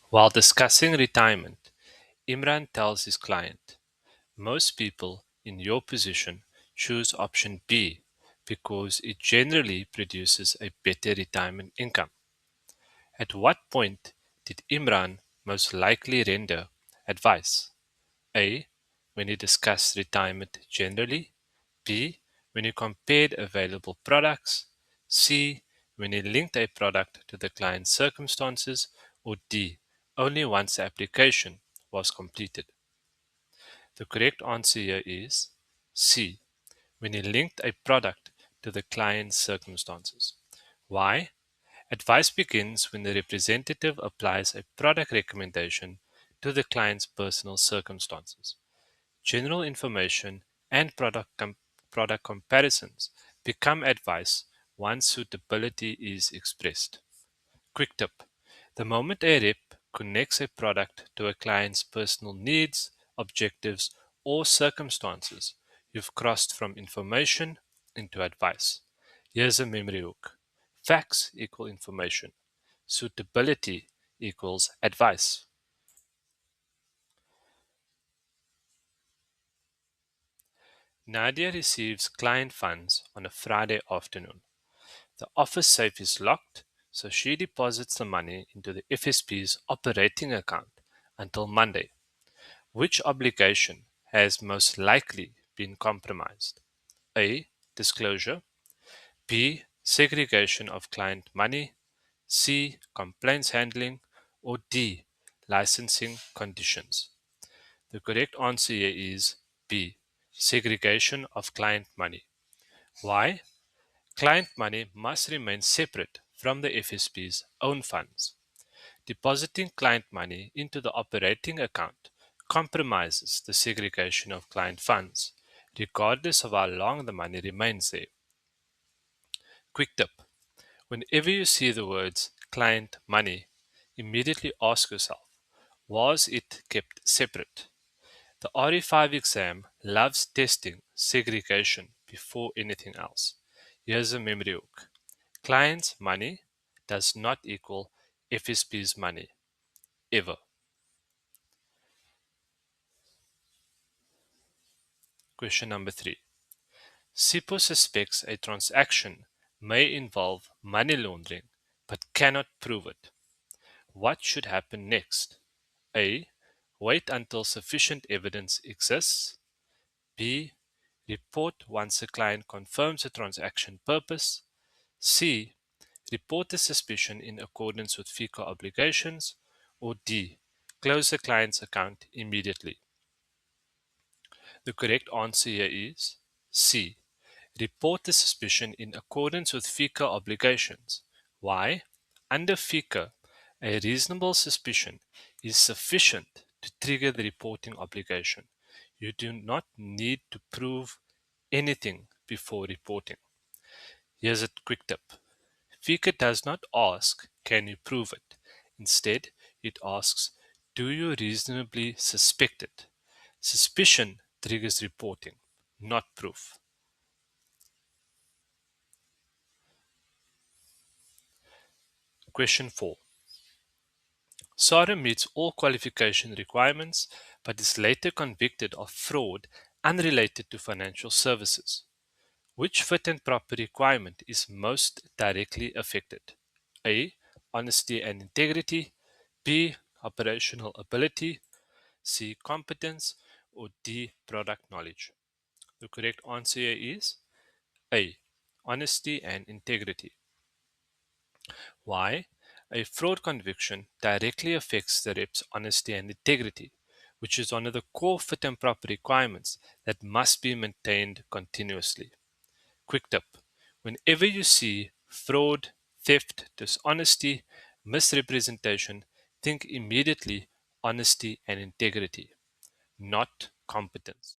While discussing retirement, Imran tells his client, most people in your position choose option B because it generally produces a better retirement income. At what point did Imran most likely render advice? A. When he discussed retirement generally. B. When he compared available products. C. When he linked a product to the client's circumstances. Or D. Only once the application was completed. The correct answer here is C. When he linked a product to the client's circumstances. Why? Advice begins when the representative applies a product recommendation to the client's personal circumstances. General information and product comparisons become advice once suitability is expressed. Quick tip. The moment a rep connects a product to a client's personal needs, objectives, or circumstances, you've crossed from information into advice. Here's a memory hook. Facts equal information. Suitability equals advice. Nadia receives client funds on a Friday afternoon. The office safe is locked, so she deposits the money into the FSP's operating account until Monday. Which obligation has most likely been compromised? A. Disclosure. B. Segregation of client money. C. Complaints handling. Or D. Licensing conditions. The correct answer here is B. Segregation of client money. Why? Client money must remain separate from the FSP's own funds. Depositing client money into the operating account compromises the segregation of client funds, regardless of how long the money remains there. Quick tip. Whenever you see the words client money, immediately ask yourself, was it kept separate? The RE5 exam loves testing segregation before anything else. Here's a memory hook. Client's money does not equal FSP's money, ever. Question number 3. SIPO suspects a transaction may involve money laundering but cannot prove it. What should happen next? A. Wait until sufficient evidence exists. B. Report once the client confirms the transaction purpose. C. Report the suspicion in accordance with FICA obligations. Or D. Close the client's account immediately. The correct answer here is C. Report the suspicion in accordance with FICA obligations. Why? Under FICA, a reasonable suspicion is sufficient to trigger the reporting obligation. You do not need to prove anything before reporting. Here's a quick tip. FICA does not ask, can you prove it? Instead, it asks, do you reasonably suspect it? Suspicion triggers reporting, not proof. Question 4. Sarah meets all qualification requirements but is later convicted of fraud unrelated to financial services. Which fit and proper requirement is most directly affected? A. Honesty and integrity. B. Operational ability. C. Competence. Or D. Product knowledge. The correct answer here is A. Honesty and integrity. Why? A fraud conviction directly affects the rep's honesty and integrity, which is one of the core fit and proper requirements that must be maintained continuously. Quick tip. Whenever you see fraud, theft, dishonesty, misrepresentation, think immediately honesty and integrity, not competence.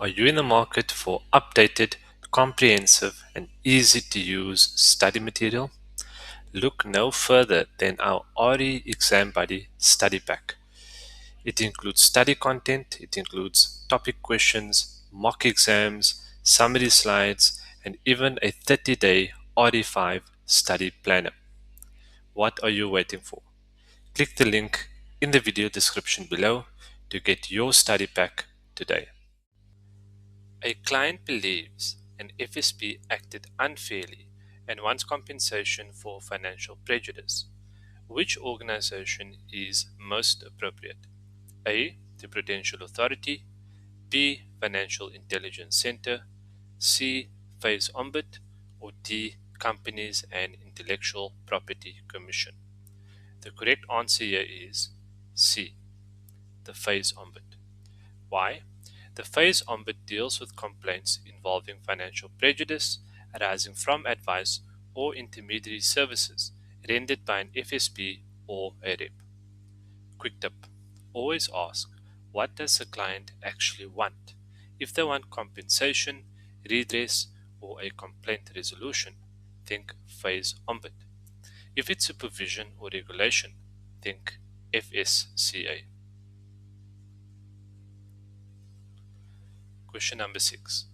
Are you in the market for updated, comprehensive, and easy to use study material? Look no further than our RE Exam Buddy study pack. It includes study content, it includes topic questions, mock exams, summary slides, and even a 30-day RE5 study planner. What are you waiting for? Click the link in the video description below to get your study pack today. A client believes an FSP acted unfairly and wants compensation for financial prejudice. Which organization is most appropriate? A. The Prudential Authority. B. Financial Intelligence Center. C. Phase Ombud. Or D. Companies and Intellectual Property Commission. The correct answer here is C. The Phase Ombud. Why? The Phase Ombud deals with complaints involving financial prejudice arising from advice or intermediary services rendered by an FSP or a rep. Quick tip: always ask, what does the client actually want? If they want compensation, redress, or a complaint resolution, think Phase Ombud. If it's supervision or regulation, think FSCA. Question number 6.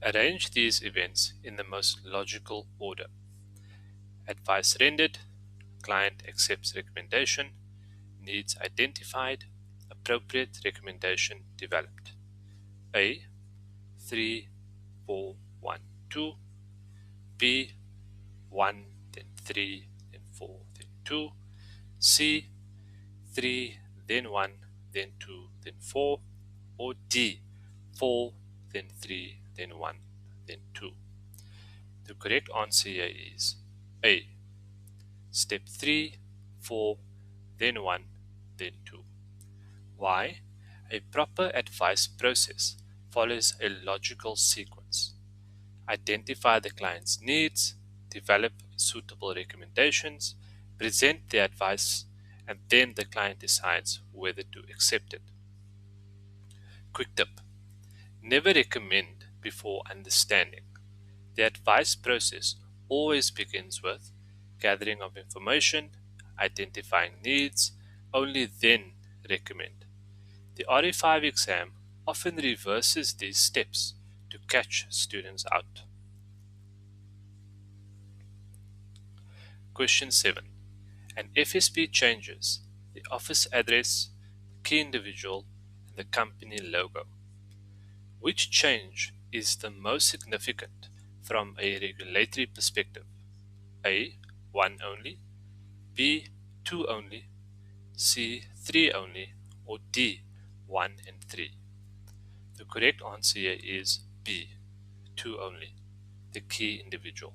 Arrange these events in the most logical order. Advice rendered, client accepts recommendation, needs identified, appropriate recommendation developed. A. 3, 4, 1, 2. B. 1, then 3, then 4, then 2. C. 3, then 1, then 2, then 4. Or D. 4, then 3, then 1, then 2. The correct answer here is A. Step 3, 4, then 1, then 2. Why? A proper advice process follows a logical sequence. Identify the client's needs, develop suitable recommendations, present the advice, and then the client decides whether to accept it. Quick tip: never recommend before understanding. The advice process always begins with gathering of information, identifying needs, only then recommend. The RE5 exam often reverses these steps to catch students out. Question 7. An FSP changes the office address, key individual, and the company logo. Which change is the most significant from a regulatory perspective? A. 1 only. B. 2 only. C. 3 only. Or D. 1 and 3. The correct answer here is B. 2 only. The key individual.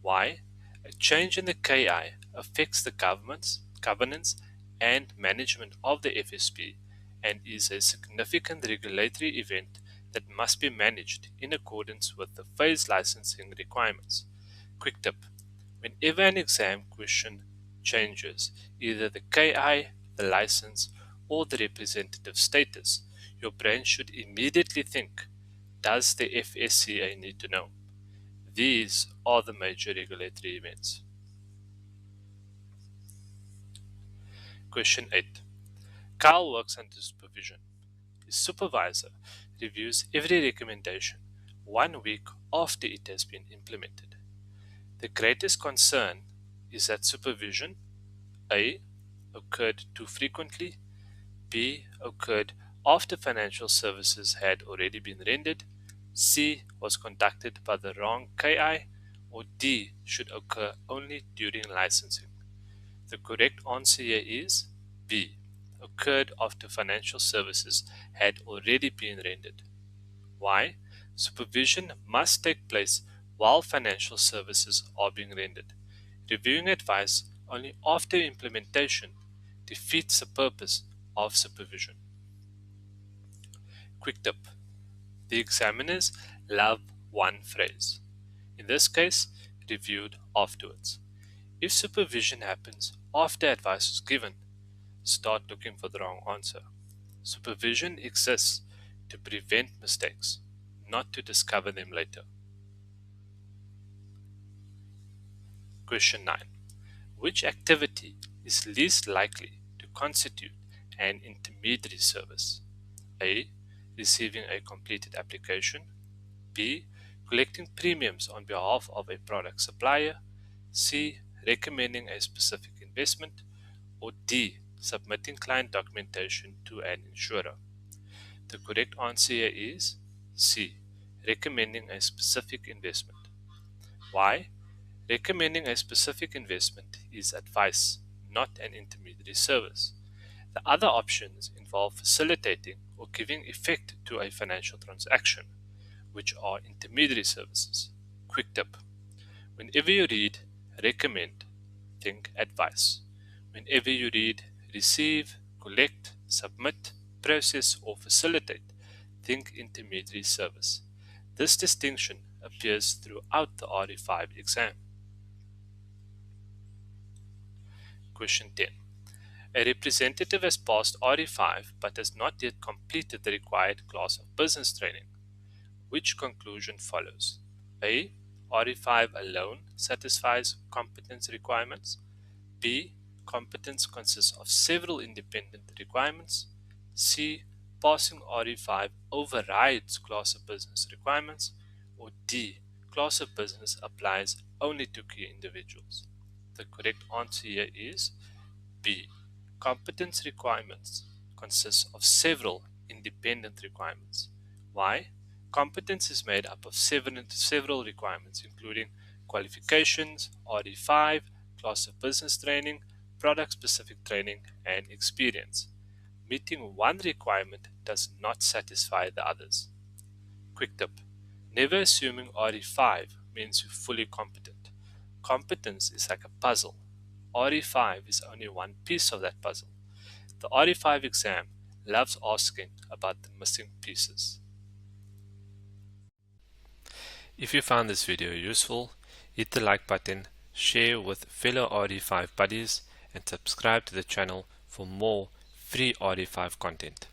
Why? A change in the KI affects the governance and management of the FSP and is a significant regulatory event that must be managed in accordance with the phase licensing requirements. Quick tip: whenever an exam question changes either the KI, the license, or the representative status, your brain should immediately think, does the FSCA need to know? These are the major regulatory events. Question 8. Kyle works under supervision. His supervisor reviews every recommendation 1 week after it has been implemented. The greatest concern is that supervision A. occurred too frequently, B. occurred after financial services had already been rendered, C. was conducted by the wrong KI, or D. should occur only during licensing. The correct answer here is B. occurred after financial services had already been rendered. Why? Supervision must take place while financial services are being rendered. Reviewing advice only after implementation defeats the purpose of supervision. Quick tip: the examiners love one phrase. In this case, reviewed afterwards. If supervision happens after advice is given, start looking for the wrong answer. Supervision exists to prevent mistakes, not to discover them later. Question 9. Which activity is least likely to constitute an intermediary service? A. Receiving a completed application. B. Collecting premiums on behalf of a product supplier. C. Recommending a specific investment. or D. Submitting client documentation to an insurer? The correct answer here is C. Recommending a specific investment. Why? Recommending a specific investment is advice, not an intermediary service. The other options involve facilitating or giving effect to a financial transaction, which are intermediary services. Quick tip: whenever you read recommend, think advice. Whenever you read receive, collect, submit, process, or facilitate, think intermediary service. This distinction appears throughout the RE5 exam. Question 10. A representative has passed RE5 but has not yet completed the required class of business training. Which conclusion follows? A. RE5 alone satisfies competence requirements. B. Competence consists of several independent requirements. C. Passing RE5 overrides class of business requirements. Or D. Class of business applies only to key individuals. The correct answer here is B. Competence requirements consist of several independent requirements. Why? Competence is made up of several requirements, including qualifications, RE5, class of business training, product specific training, and experience. Meeting one requirement does not satisfy the others. Quick tip: never assuming RE5 means you're fully competent. Competence is like a puzzle. RE5 is only one piece of that puzzle. The RE5 exam loves asking about the missing pieces. If you found this video useful, hit the like button, share with fellow RE5 buddies, and subscribe to the channel for more free RE5 content.